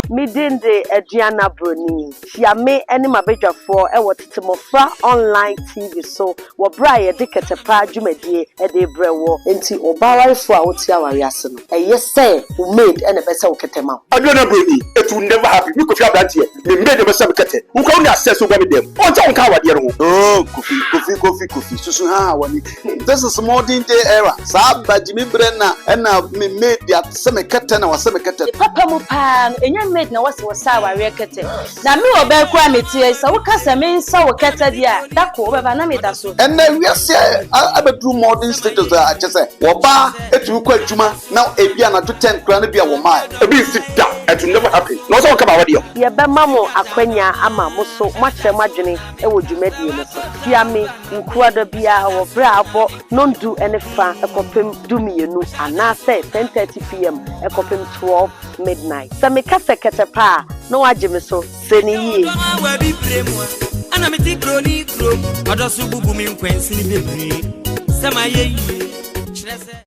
Midinde Aduana Broni. Yame any mabedwafo e wotetemofra online TV so wo braye de Ketapa dwumadie e de brewo enti obawarefo a wote awariase no. Say who made any better ketema. Aduana Broni, it will never happen. You could have that here. Me made the best kete. Who can access to them? On town kawa dear. Oh, coffee. Susu ha wani. This is modern day era. Saba Jimmy Brenna and me made that same kete na waseme kete. Papa mo pa enya made na wase sawa we kete. Na me oba kwa metie sa wo kasa me sa wo kete dia. Da ko oba na me da so. And then we say abedru modern status a chese. Oba etu kwa adwuma na ebia na to 10 kra na bia wo mai. Ebi sit down. It will never happen. No so come out here. Ye be mamo akwanya ama mo so mwatre madwene e wo dwumadie no so. Fiame nkuada bia wo bra abo nondu ene fa ekopem dumienu anase 10:30 p.m. ekopem 12 midnight. Sa me kasa Ketapa no waje me so seni yie. Ana me ti Broni krom odosu bubu mi nkwensi ni bebre. Sama ye